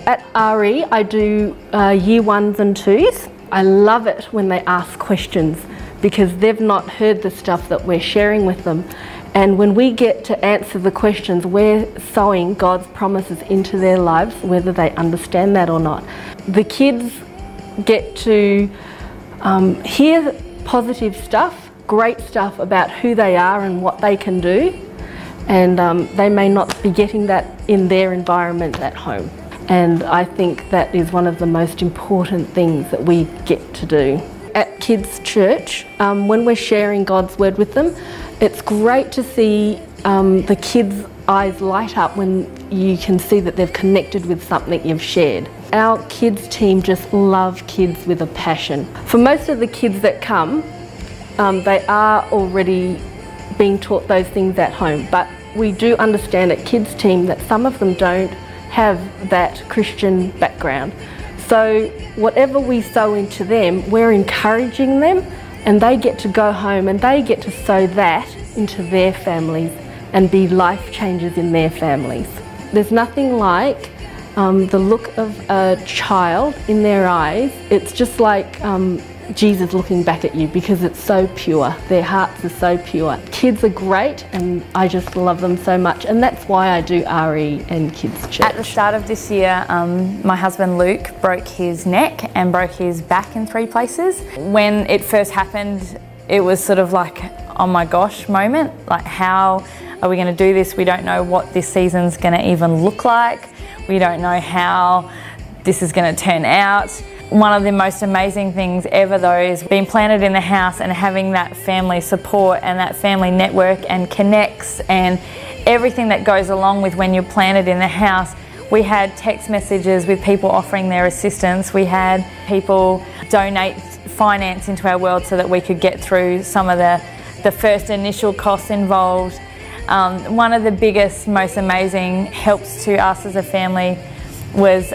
At RE, I do year 1s and 2s. I love it when they ask questions because they've not heard the stuff that we're sharing with them. And when we get to answer the questions, we're sowing God's promises into their lives, whether they understand that or not. The kids get to hear positive stuff, great stuff about who they are and what they can do, and they may not be getting that in their environment at home. And I think that is one of the most important things that we get to do. At Kids Church, when we're sharing God's Word with them, it's great to see the kids' eyes light up when you can see that they've connected with something you've shared. Our kids team just love kids with a passion. For most of the kids that come, they are already being taught those things at home, but we do understand at Kids team that some of them don't have that Christian background. So whatever we sow into them, we're encouraging them, and they get to go home and they get to sow that into their families and be life changers in their families. There's nothing like the look of a child in their eyes. It's just like Jesus looking back at you because it's so pure. Their hearts are so pure. Kids are great and I just love them so much, and that's why I do RE and Kids Church. At the start of this year, my husband Luke broke his neck and broke his back in 3 places. When it first happened, it was sort of like, oh my gosh moment, like how are we going to do this? We don't know what this season's going to even look like. We don't know how this is going to turn out. One of the most amazing things ever though is being planted in the house and having that family support and that family network and connects and everything that goes along with when you're planted in the house. We had text messages with people offering their assistance. We had people donate finance into our world so that we could get through some of the first initial costs involved. One of the biggest, most amazing helps to us as a family was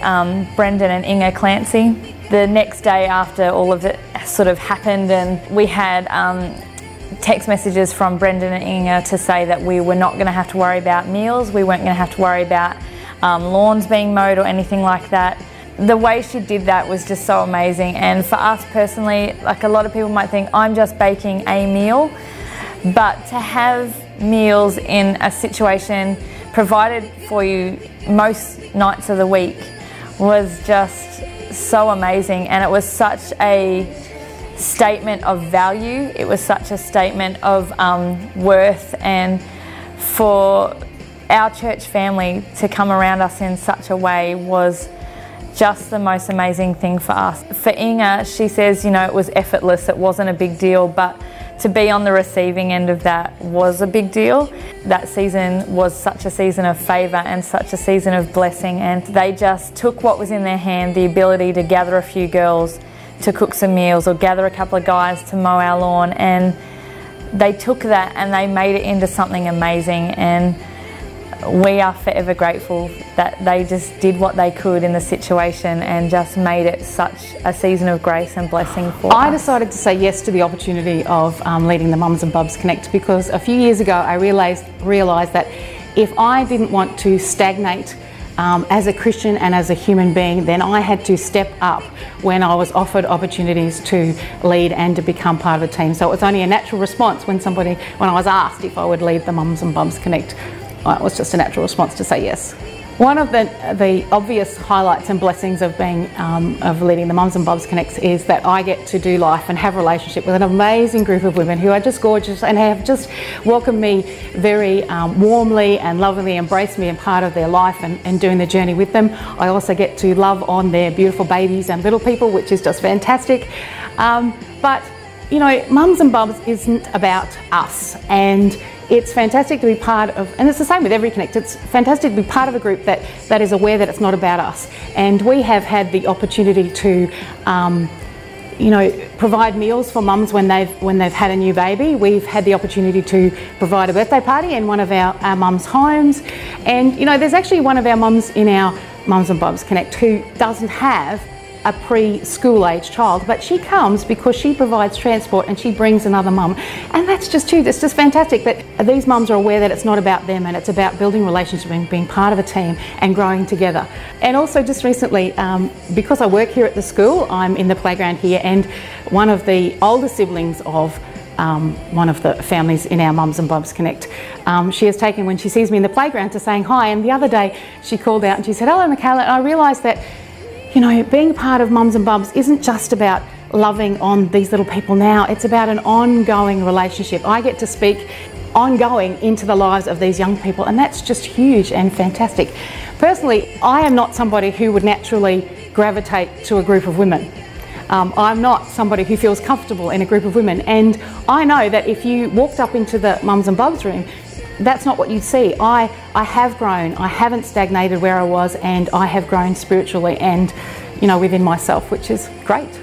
Brendan and Inga Clancy. The next day after all of it sort of happened, and we had text messages from Brendan and Inga to say that we were not going to have to worry about meals, we weren't going to have to worry about lawns being mowed or anything like that. The way she did that was just so amazing, and for us personally, like a lot of people might think I'm just baking a meal, but to have meals in a situation provided for you most nights of the week was just so amazing, and it was such a statement of value. It was such a statement of worth, and for our church family to come around us in such a way was just the most amazing thing for us. For Inga, she says, you know, it was effortless, it wasn't a big deal, but to be on the receiving end of that was a big deal. That season was such a season of favour and such a season of blessing, and they just took what was in their hand, the ability to gather a few girls to cook some meals or gather a couple of guys to mow our lawn, and they took that and they made it into something amazing, and we are forever grateful that they just did what they could in the situation and just made it such a season of grace and blessing for us. I decided to say yes to the opportunity of leading the Mums and Bubs Connect because a few years ago I realised that if I didn't want to stagnate as a Christian and as a human being, then I had to step up when I was offered opportunities to lead and to become part of a team. So it was only a natural response when I was asked if I would lead the Mums and Bubs Connect. It was just a natural response to say yes. One of the obvious highlights and blessings of leading the Mums and Bubs Connects is that I get to do life and have a relationship with an amazing group of women who are just gorgeous and have just welcomed me very warmly and lovingly, embraced me and part of their life and doing the journey with them. I also get to love on their beautiful babies and little people, which is just fantastic. But you know, Mums and Bubs isn't about us, and it's fantastic to be part of, and it's the same with every Connect, it's fantastic to be part of a group that is aware that it's not about us. And we have had the opportunity to you know, provide meals for mums when they've had a new baby. We've had the opportunity to provide a birthday party in one of our mums' homes. And you know, there's actually one of our mums in our Mums and Bubs Connect who doesn't have a preschool age child, but she comes because she provides transport and she brings another mum. And that's just huge. It's just fantastic that these mums are aware that it's not about them and it's about building relationships and being part of a team and growing together. And also just recently, because I work here at the school, I'm in the playground here, and one of the older siblings of one of the families in our Mums and Bubs Connect, she has taken, when she sees me in the playground, to saying hi. And the other day she called out and she said, "Hello, Michaela," and I realised that, you know, being part of Mums and Bubs isn't just about loving on these little people now, it's about an ongoing relationship. I get to speak ongoing into the lives of these young people, and that's just huge and fantastic. Personally, I am not somebody who would naturally gravitate to a group of women. I'm not somebody who feels comfortable in a group of women, and I know that if you walked up into the Mums and Bubs room, that's not what you'd see. I have grown, I haven't stagnated where I was, and I have grown spiritually and, you know, within myself, which is great.